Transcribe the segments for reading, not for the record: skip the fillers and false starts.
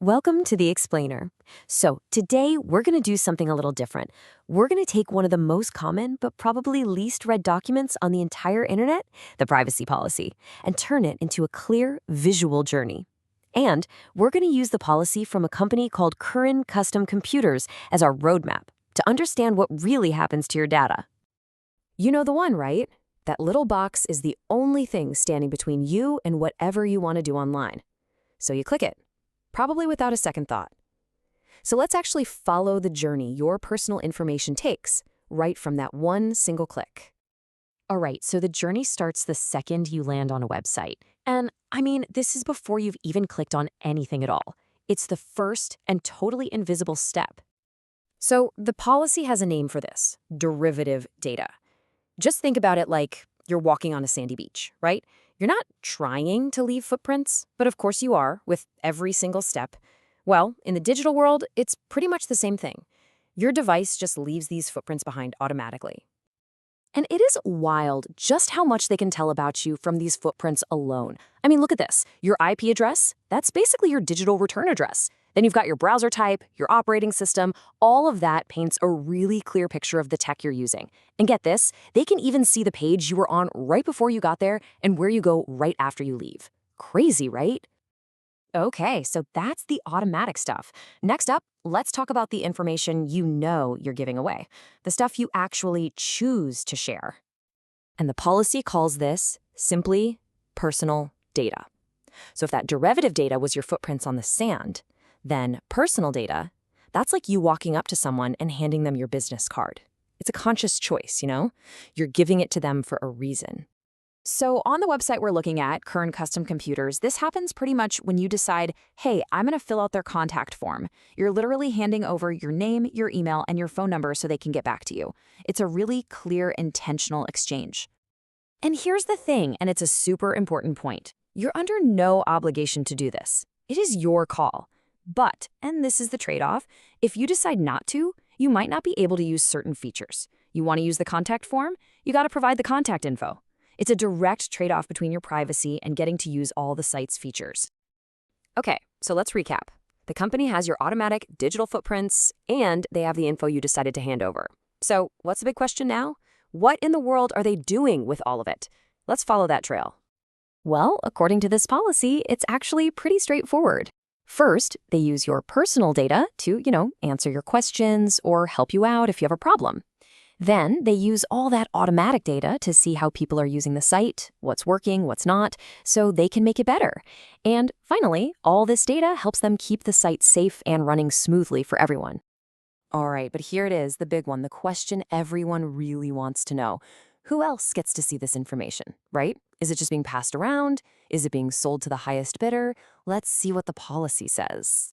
Welcome to the Explainer. So, today we're going to do something a little different. We're going to take one of the most common but probably least read documents on the entire internet, the privacy policy, and turn it into a clear visual journey. And we're going to use the policy from a company called Curran Custom Computers as our roadmap to understand what really happens to your data. You know the one, right? That little box is the only thing standing between you and whatever you want to do online. So you click it, probably without a second thought. So let's actually follow the journey your personal information takes right from that one single click. All right, so the journey starts the second you land on a website. And this is before you've even clicked on anything at all. It's the first and totally invisible step. So the policy has a name for this: derivative data. Just think about it like you're walking on a sandy beach, right? You're not trying to leave footprints, but of course you are with every single step. Well, in the digital world, it's pretty much the same thing. Your device just leaves these footprints behind automatically. And it is wild just how much they can tell about you from these footprints alone. Look at this. Your IP address, that's basically your digital return address. Then you've got your browser type, your operating system. All of that paints a really clear picture of the tech you're using. And get this, they can even see the page you were on right before you got there and where you go right after you leave. Crazy, right? Okay, so that's the automatic stuff. Next up, let's talk about the information you know you're giving away, the stuff you actually choose to share. And the policy calls this simply personal data. So if that derivative data was your footprints on the sand, then personal data, that's like you walking up to someone and handing them your business card. It's a conscious choice, You're giving it to them for a reason. So on the website we're looking at, Curran Custom Computers, this happens pretty much when you decide, hey, I'm going to fill out their contact form. You're literally handing over your name, your email, and your phone number so they can get back to you. It's a really clear, intentional exchange. And here's the thing, and it's a super important point. You're under no obligation to do this. It is your call. But, and this is the trade-off, if you decide not to, you might not be able to use certain features. You want to use the contact form? You got to provide the contact info. It's a direct trade-off between your privacy and getting to use all the site's features. Okay, so let's recap. The company has your automatic digital footprints, and they have the info you decided to hand over. So what's the big question now? What in the world are they doing with all of it? Let's follow that trail. Well, according to this policy, it's actually pretty straightforward. First, they use your personal data to, answer your questions or help you out if you have a problem. Then they use all that automatic data to see how people are using the site, what's working, what's not, so they can make it better. And finally, all this data helps them keep the site safe and running smoothly for everyone. All right, but here it is, the big one, the question everyone really wants to know. Who else gets to see this information, right? Is it just being passed around? Is it being sold to the highest bidder? Let's see what the policy says.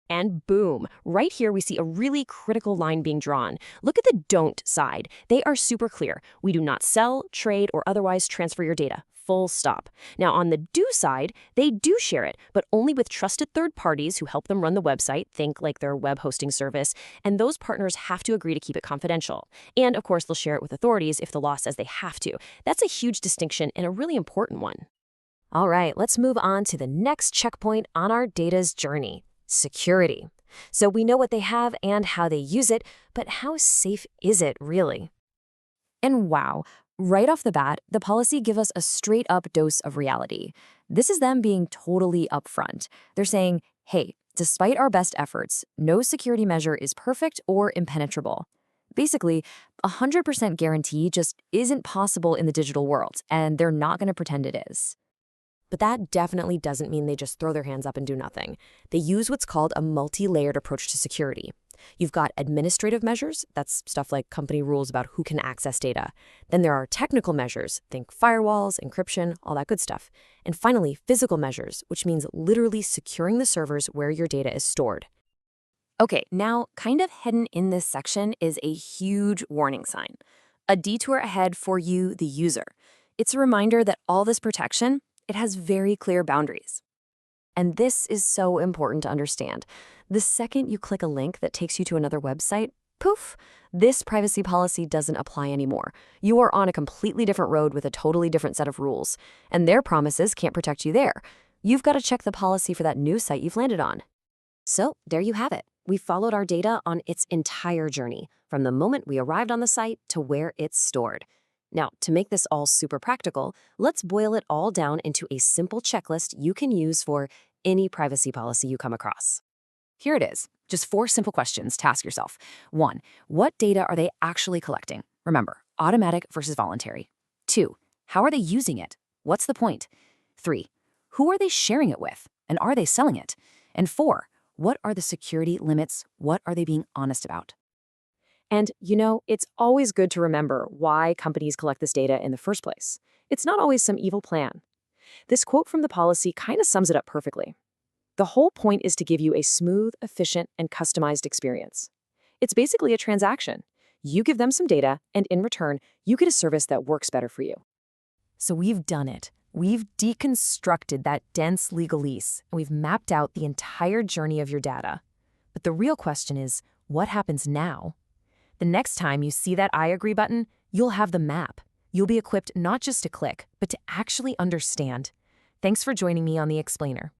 And boom, right here we see a really critical line being drawn. Look at the don't side. They are super clear. We do not sell, trade, or otherwise transfer your data. Full stop. Now on the do side, they do share it, but only with trusted third parties who help them run the website, think like their web hosting service, and those partners have to agree to keep it confidential. And of course, they'll share it with authorities if the law says they have to. That's a huge distinction and a really important one. All right, let's move on to the next checkpoint on our data's journey: security. So we know what they have and how they use it, but how safe is it really? And wow, right off the bat, the policy gives us a straight-up dose of reality. This is them being totally upfront. They're saying, hey, despite our best efforts, no security measure is perfect or impenetrable. Basically, 100% guarantee just isn't possible in the digital world, and they're not going to pretend it is. But that definitely doesn't mean they just throw their hands up and do nothing. They use what's called a multi-layered approach to security. You've got administrative measures, that's stuff like company rules about who can access data. Then there are technical measures, think firewalls, encryption, all that good stuff. And finally, physical measures, which means literally securing the servers where your data is stored. Okay, now kind of hidden in this section is a huge warning sign. A detour ahead for you, the user. It's a reminder that all this protection, it has very clear boundaries. And this is so important to understand. The second you click a link that takes you to another website, poof, this privacy policy doesn't apply anymore. You are on a completely different road with a totally different set of rules, and their promises can't protect you there. You've got to check the policy for that new site you've landed on. So there you have it. We followed our data on its entire journey, from the moment we arrived on the site to where it's stored. Now, to make this all super practical, let's boil it all down into a simple checklist you can use for any privacy policy you come across. Here it is. Just 4 simple questions to ask yourself. 1. What data are they actually collecting? Remember, automatic versus voluntary. 2. How are they using it? What's the point? 3. Who are they sharing it with? And are they selling it? And 4. What are the security limits? What are they being honest about? And, it's always good to remember why companies collect this data in the first place. It's not always some evil plan. This quote from the policy kind of sums it up perfectly. The whole point is to give you a smooth, efficient, and customized experience. It's basically a transaction. You give them some data, and in return, you get a service that works better for you. So we've done it. We've deconstructed that dense legalese, and we've mapped out the entire journey of your data. But the real question is, what happens now? The next time you see that I agree button, you'll have the map. You'll be equipped not just to click, but to actually understand. Thanks for joining me on The Explainer.